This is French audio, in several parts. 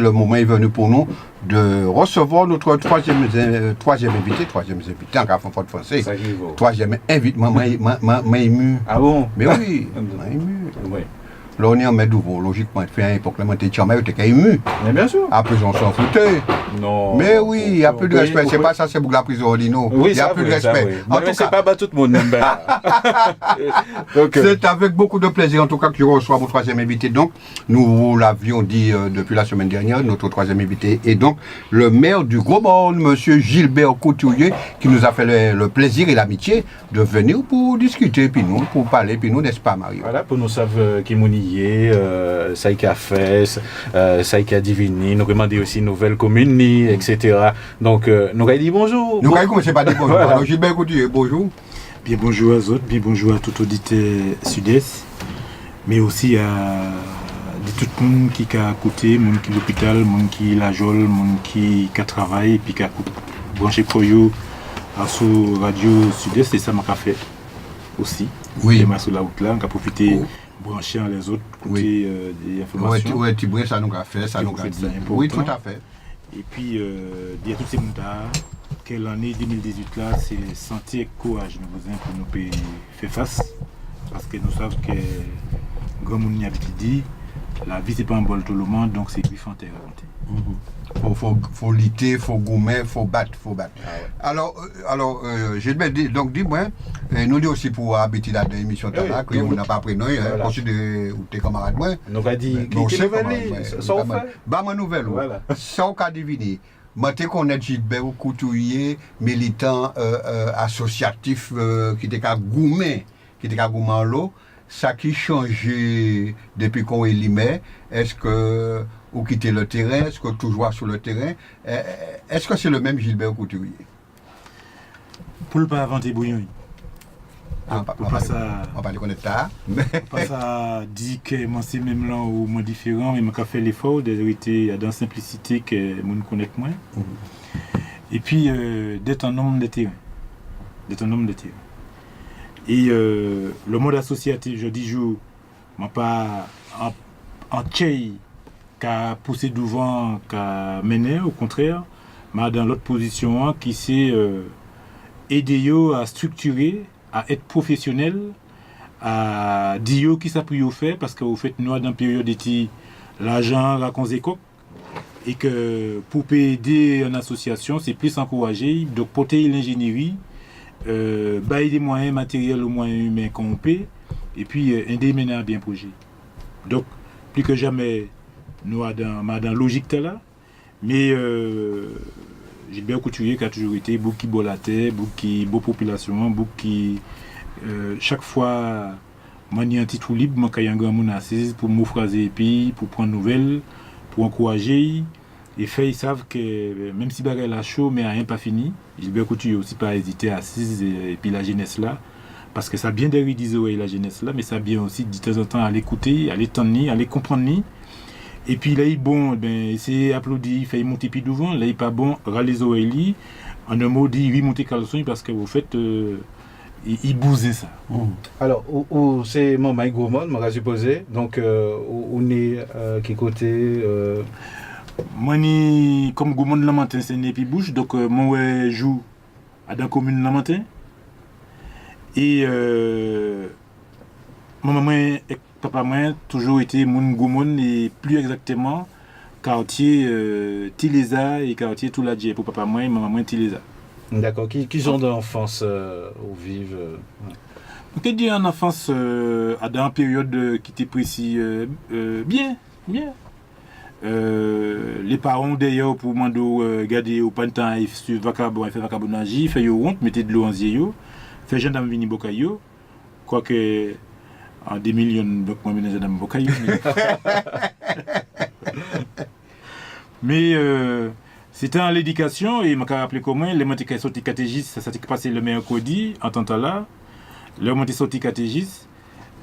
le moment est venu pour nous de recevoir notre troisième invité en Café français. Troisième invité, moi ému. Ah bon? Mais oui, moi ému. Oui. Là, on est en Medouveau, logiquement, il fait un époque, là, t'es charmé, t'es ému. Mais bien sûr. Après, on s'en foutait. Non. Mais oui, il n'y a plus de respect. C'est pas ça, c'est pour la prison ordinaire. Oui, il n'y a plus de respect. En tout cas, c'est pas battu tout le monde. C'est avec beaucoup de plaisir, en tout cas, que je reçois mon troisième invité. Donc, nous l'avions dit depuis la semaine dernière, notre troisième invité est donc le maire du Gros-Born, monsieur Gilbert Couturier, qui nous a fait le plaisir et l'amitié de venir pour discuter, puis nous, pour parler, puis nous, n'est-ce pas, Mario? Voilà, pour nous savoir qui mouni. Ça y a fait, ça y a diviné, nous demandons aussi nouvelles communes, etc. Donc, nous avons dit bonjour. Nous avons commencé par dire bonjour. Voilà. Alors, Gilbert Couturier, bonjour. Bien bonjour à autres, bien bonjour à tout auditeur sud-est, mais aussi à tout le monde qui a écouté, le monde qui est à l'hôpital, le monde qui est la jole, le monde qui a travaillé, et puis qui a branché pour eux à la radio sud-est, et ça m'a fait aussi. Oui. Et ma sur la route là, on a profité. Brancher les autres, côté des informations. Oui, tu vois, ça nous a fait, ça nous a dit. Oui, tout à fait. Et puis, dire tous ces montages, que l'année 2018 là, c'est santé et courage nous besoin pour nous faire face. Parce que nous savons que, comme on y a dit, la vie c'est pas un bol tout le monde, donc c'est griffe en terre. Faut lutter, faut gommer, faut battre. Ah ouais. Alors, Gilbert, donc dis-moi, nous dit aussi pour habiter dans l'émission là, que on n'a pas pris nous, considéré ou tes camarades moi. Nous avons dit qui nouvelle, ça on fait. Bah ma nouvelle. Voilà. Ça on a deviné. Moi, tu connais Gilbert Couturier, militant associatif qui était à Goumet, en l'eau. Ça qui changé depuis qu'on est limé, est-ce que vous quittez le terrain, est-ce que toujours sur le terrain, est-ce que c'est le même Gilbert Couturier? Pour ne pas inventer bouillon. On va pas le connaître tard. Pas ça dit que moi c'est même là ou moins différent, mais je fait l'effort d'hériter dans la simplicité que je ne connais moins. Et puis d'être un homme de terrain. Et le monde associatif, je dis, je ne pas en tchèque qu'à pousser devant, qu'à mener, au contraire, mais dans l'autre position qui c'est aider à structurer, à être professionnel, à dire qui ça peut faire, parce que vous faites nous dans une période d'été, l'argent raconte des coques, et que pour aider une association, c'est plus encouragé, donc porter l'ingénierie, bailler des moyens matériels ou moyens humains qu'on peut, et puis aider mener à bien projet. Donc, plus que jamais, nous dans la logique là, mais Gilbert Couturier qui a toujours été beaucoup qui beau la terre, beaucoup qui beau population, beaucoup qui chaque fois moi ni un titre libre, moi quand il y a un grand monde assise pour m'offraser et puis pour prendre nouvelles, pour encourager. Et fait, ils savent que même si bagarre la chaud, mais rien pas fini. Gilbert Couturier aussi pas hésité à assise et puis la jeunesse là, parce que ça bien d'éridiser la jeunesse là, mais ça bien aussi de temps en temps à l'écouter, à l'étendre, à les comprendre. Et puis là, il bon, ben, c'est applaudi, il fait monter puis devant. Là, il pas bon, râler les oreilles. En un mot, dit, oui, monter caleçon parce que vous faites, il bousait ça. Alors, c'est mon Mike Gourmand, je supposé. Donc, on est qui côté moi, comme Gourmand de la matin, c'est né puis bouche. Donc, moi, joue à la commune de la matin. Et maman et papa moi toujours été mon Gourmand et plus exactement quartier Tileza et quartier Touladje pour papa moi et maman moi Tileza. D'accord. Qui sont de l'enfance où vivent On peut dire en enfance à dans une période qui était précis bien. Les parents d'ailleurs pour moi garder au printemps et sur vacabonage, fait yo honte, mettez de l'eau en zéro, fait gendarme vini bokayo, quoique en 2 millions donc moi ménage gendarme bokayo. Mais c'était en l'éducation et m'a rappelé comment les montés qui sorti catégistes, ça s'est passé le mercredi en temps là, le monté sorti catégistes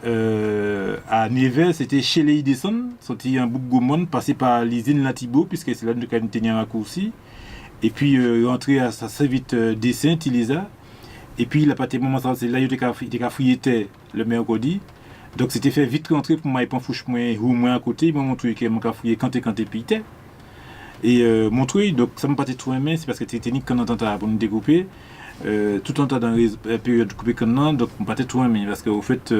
à Nevers, c'était chez les Idesson, sorti un Bougoumon, passé par l'usine Latibo, puisque c'est là que nous tenions un raccourci. Et puis rentré à sa vite dessin, Tileza. Et puis, il a pas été moment, c'est là qu'il a fouillé le mercredi. Donc, c'était fait vite rentrer pour moi, et pas fouche moi ou moi à côté, il m'a montré qu'il m'a fouillé quand et puis. Et Montreuil, donc ça m'a pas trop aimé, c'est parce que c'est technique qu'on entend pour nous découper. Tout en temps dans la période de couper qu'on a, donc on pas trop aimé, parce qu'au fait,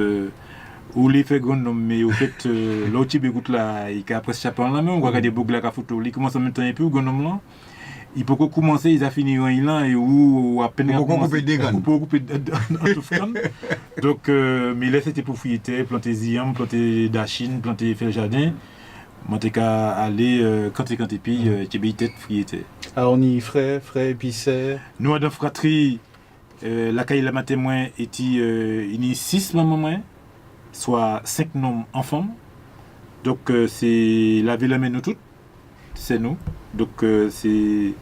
ou les fait grand mais au fait, l'autre type écoute là, il a presque chapeau en la main, on voit qu'il y a des boucles là, photo, il commence en même temps un peu, ou grand là. Il peut commencer, il a fini en Ilan et ou à peine. Il peut couper des graines. Il peut couper donc, mais là c'était pour fouiller, planter ziam, planter dachine, planter faire le jardin. Moi, t'es qu'à aller quand t'es puis, t'es bien tête fouiller. Alors, on y frais, épicé. Nous, dans la fratrie, la caille la matin moins était il y a 6 mamans, soit 5 noms enfants. Donc, c'est la ville nous toutes, c'est nous. Donc, c'est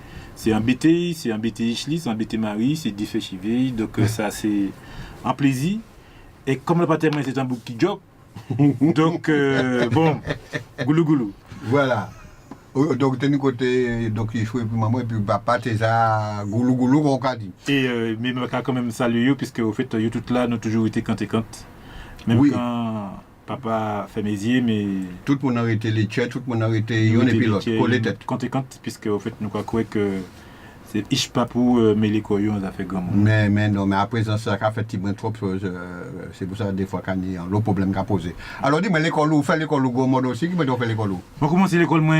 un BT, c'est un BT Ichli, c'est un BT Marie, c'est 10 chivé. Donc, ça, c'est un plaisir. Et comme le patin, c'est un bouc qui job. Donc, bon, goulou. Voilà. Donc, tu es côté, donc il faut pour maman et puis papa, tu es à goulou, on a dit. Et, mais je vais quand même saluer, puisque au fait, yo tout là, nous toujours été quand. Même oui. Quand papa fait mes yeux, mais. Tout le monde a été les tchèques, tout le monde a été yon et pilote, collé tête. Quand, puisque au fait, nous croyons que. C'est Ishpapou, mais les coyons, ça fait grand. Mais non, mais à présent, ça a fait trop de choses. C'est pour ça, des fois, qu'il y a le problème qu'a posé. Alors, dis-moi, l'école où, fait l'école où, Gourmand aussi, qui m'a dit fait l'école où? Moi, commencé l'école, moi,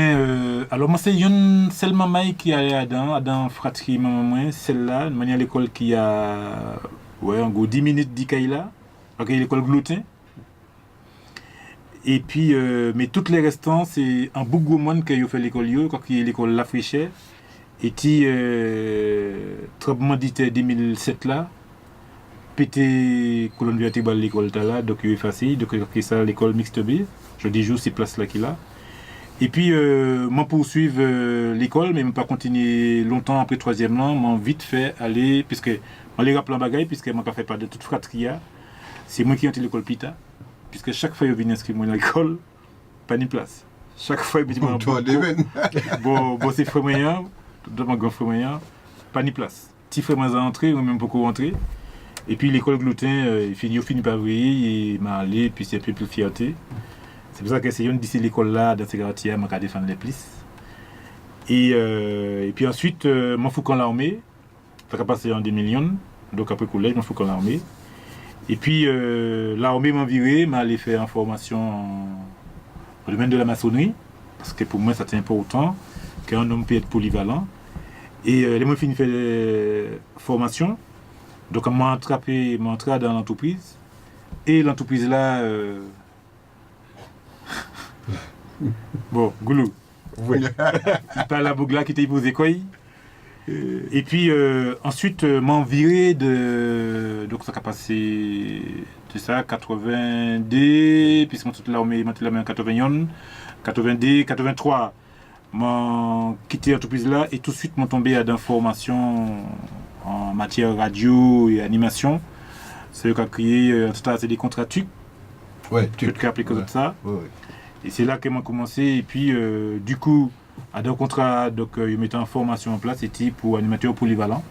alors, moi, c'est une seule maman qui est dans fratrie, maman, celle-là, une manière l'école qui a, ouais, en gros, 10 minutes d'Ikaïla, donc l'école Gloutin. Et puis, mais toutes les restants, c'est un bouc Gourmand qui a fait l'école, quand il y a l'école La Frichère. Et puis, tremblement d'été 2007 là, pété colonne vertébrale l'école là, donc il est facile, donc il ça l'école mixte B. Je dis juste ces places là qu'il a. Et puis, moi poursuivre l'école, mais pas continuer longtemps après 3e an, m'en vite fait aller, puisque moi les rappelle en bagaille, puisque moi pas fait pas de toute fratrie, c'est moi qui entre l'école Pita, puisque chaque fois je viens inscrire moi à l'école, pas ni place. Chaque fois je dis bon, c'est frère moyen. Dans mon grand frère, pas ni place. Petit frère m'a entré, ou même beaucoup rentré. Et puis l'école Gloutin, il finit par vriller, il m'a allé, puis c'est un peu plus fierté. C'est pour ça que c'est une d'ici l'école là, dans ces quartiers, m'a défendre les plus. Et puis ensuite, m'en fous qu'en l'armée, ça a passé en 2 millions, donc après collège, m'en fous qu'en l'armée. Et puis l'armée m'a viré, m'a allé faire une formation au domaine de la maçonnerie, parce que pour moi, ça tient important qu'un homme peut être polyvalent. Et les mois finis fait formation. Donc, on m'a entré dans l'entreprise. Et l'entreprise là. Bon, Goulou. Oui. Il parle à Bougla qui était posé quoi. Et puis, ensuite, m'en viré de. Donc, ça a passé. C'est ça, 82. Puis, toute l'armée en 81. 82, 83. M'ont quitté l'entreprise là et tout de suite m'ont tombé à d'informations en matière radio et animation. C'est eux qui ont créé, c'est des contrats TUC. Ouais, TUC. Tu peux appeler comme ça. Ouais. Et c'est là qu'ils m'ont commencé. Et puis, du coup, à deux contrats, donc, ils mettaient en formation en place, c'était pour animateur polyvalent.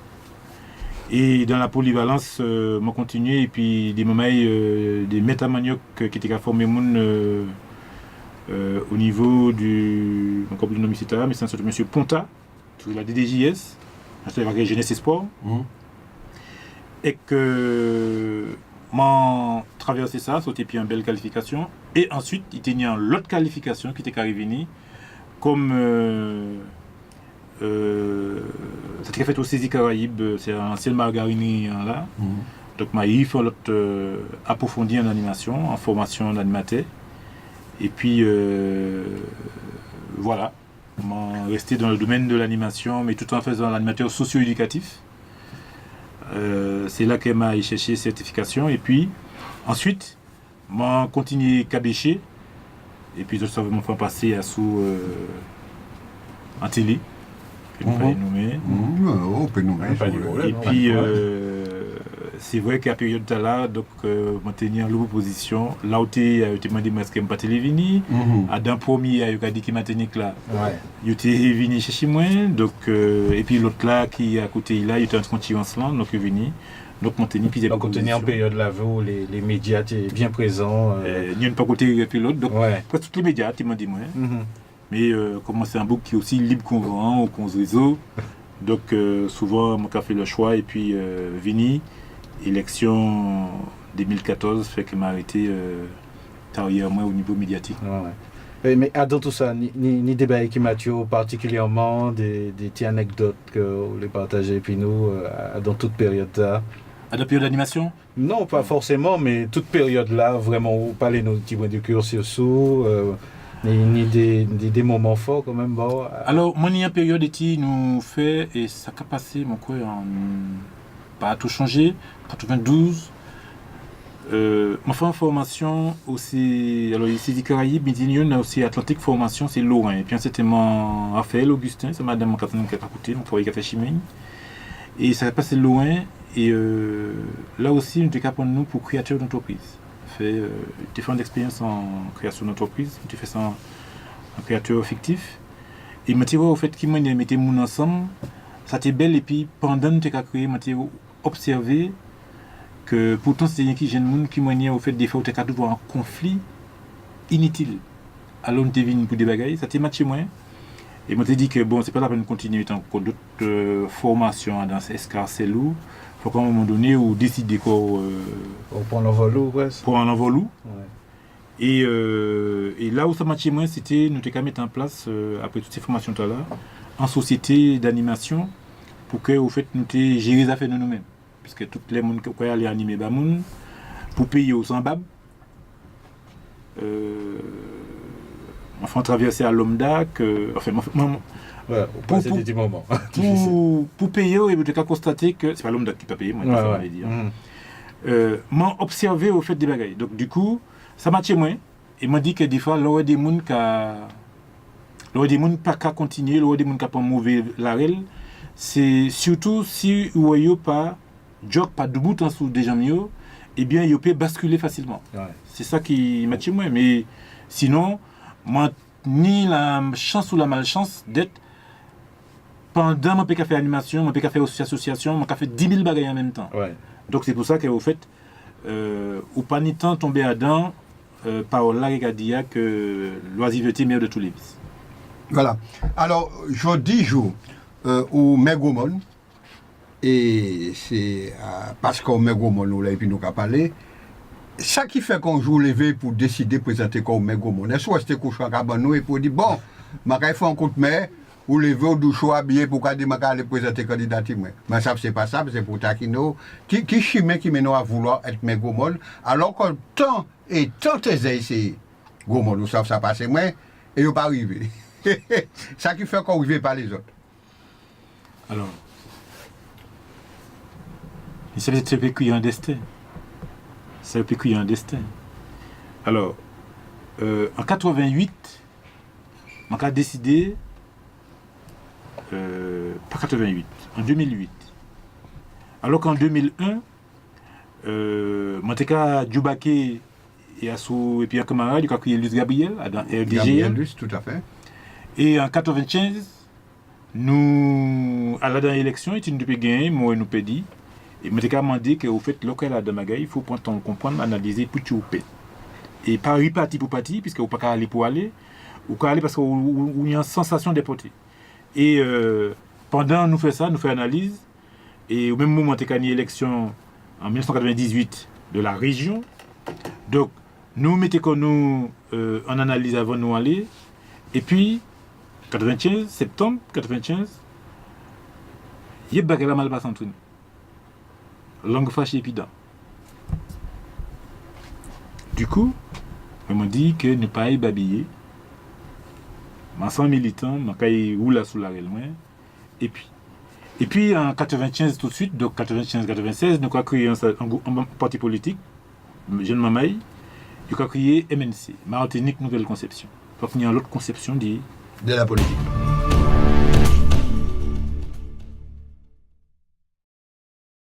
Et dans la polyvalence, m'ont continué. Et puis, des moments, des métamaniocs qui étaient formés au niveau du nom etc. mais c'est un certain monsieur Ponta, de la DDJS, la Jeunesse et Sport, et que m'en traversé ça, sauté puis une belle qualification, et ensuite il tenait l'autre qualification qui était arrivée comme c'était fait au Saisie Caraïbes, c'est un ancien margarinier là, donc il fait l'autre approfondi en animation, en formation d'animateur. Et puis, voilà, on resté dans le domaine de l'animation, mais tout en faisant l'animateur socio-éducatif. C'est là qu'elle m'a cherché certification. Et puis, ensuite, on continué cabéché. Et puis, je savais m'en faire passer à sous en télé. Que nous fallait nommer. Et puis, c'est vrai qu'à la période de là, donc, je tenais en l'opposition. Là où tu as demandé ce que je pas télévini. À d'un premier, il a dit qu'il m'a tenu là. Il était venu chez moi. Donc, et puis l'autre là, qui est à côté, là, il était en concurrence là. Donc, il est venu. Donc, mon tennis, puis donc, on tenait en période là où les médias étaient bien présents. Il n'y a pas côté et puis l'autre. Donc, presque tous les médias, tu m'as dit moi. Mais comme c'est un bouc qui est aussi libre qu'on vend, ou qu'on se réseau, donc souvent, moi, j'ai fait le choix, et puis Vini, élection 2014, fait que m'a arrêté derrière moi au niveau médiatique. Ouais. Mais dans tout ça, ni des bails qui Mathieu particulièrement, des petites anecdotes que vous les partagez, puis nous, dans toute période là. À la période d'animation? Non, pas forcément, mais toute période là, vraiment, vous parlez de nos petits points de cursus sous, ni des moments forts quand même. Bon, alors, moi, il y a une période qui nous fait, et ça a passé, mon quoi, pas tout changé, 92. Ma formation aussi, alors ici des Caraïbes, mais on a aussi Atlantique formation, c'est Lorrain. Et puis c'était mon Raphaël Augustin, c'est madame mon qui a écouté, mon travail qui a fait Chimène. Et ça a passé loin. Et là aussi, nous avons nous pour créateur d'entreprise. Fait différentes expériences en création d'entreprise, j'ai fait ça en créateur fictif. Et je au fait qu'ils mettaient mon ensemble, ça était belle. Et puis pendant que nous avons créé, je observé que pourtant c'était un jeune monde qui m'a au fait des fois où tu as toujours un conflit inutile. Alors on était venu pour des bagailles, ça t'a matché moi. Et moi t'ai dit que bon, c'est pas la peine de continuer tant que d'autres formations dans ces escarcelles. Faut qu'à un moment donné ou décider quoi pour en envolou, ouais. Pour en envolou. Ouais. Et là où ça matché moi, c'était nous t'ai mettre en place après toutes ces formations là en société d'animation pour que au fait nous t'ai gérer les affaires de nous-mêmes. Puisque tous les gens qui allaient animer Bamoun, pour payer au Sambab, enfin traverser à Lomdac, enfin, ouais, pour payer, et vous avez constaté que c'est pas Lomdac qui peut payer, moi, ça va dire. M'a observé au fait des bagailles. Donc du coup, ça m'a tué moi, et m'a dit que des fois, l'aurait des gens pas qu'à continuer, l'aurait des gens qui pas mauvais l'arrêt, c'est surtout si vous voyez pas joke pas de bout en dessous des gens mieux, eh bien il peut basculer facilement. Ouais. C'est ça qui m'a tué moi. Mais sinon, moi ni la chance ou la malchance d'être pendant mon PK fait animation, mon PK fait association, mon PK fait 10 000 bagages en même temps. Ouais. Donc c'est pour ça qu'au fait, au pas ni temps tomber à dents, par là il a dit que l'oisiveté meilleure de tous les vices. Voilà. Alors, je dis jour au Megomon. Et c'est parce qu'on met Gomon là et puis nous avons parlé. Ça qui fait qu'on joue levé pour décider de présenter comme Megomon. Est-ce que c'était couché à Cabanou et pour dire bon, je vais faire un coup de main ou lever ou choix bien pour que je aller présenter candidat. Mais ça, c'est pas ça, c'est pour Takino. Qui chimé qui mène à vouloir être Megomon alors que tant et tant essayé Gomon, nous savons ça passer moins et il pas arrivé. Ça qui fait qu'on ne arrive pas les autres. Alors. C'est peut-être qu'il y a un destin. C'est peut-être qu'il y a un destin. Alors, en 88, on a décidé, pas 88, en 2008. Alors qu'en 2001, Monteka Djoubake et puis un camarade, il a créé Luce Gabriel dans RDG. Gabriel Luce, tout à fait. Et en 95, nous, à la dernière élection, il nous a gagné, moi, nous avons dit. Et je me suis demandé qu'au fait, local à Damagaï, il faut comprendre, analyser pour tout. Et pas parti pour parti, puisque vous ne pouvez pas aller pour aller, ou pas aller parce qu'il y a une sensation déportée. Et pendant nous faisons ça, nous faisons analyse, et au même moment, il y a eu une élection en 1998 de la région. Donc, nous mettons nous en analyse avant de nous aller. Et puis, 95, septembre 95, il y a eu un mal passé entre nous. Langue fâchée et puis dents. Du coup, on m'a dit que ne pas y babiller. Je suis militant, je suis roule sous la réelle. Et puis en 95 tout de suite, donc 95-96, nous avons créé un parti politique, Jeune Mamaï, nous avons créé MNC, Martinique Nouvelle Conception. Donc il y a une autre conception de la politique.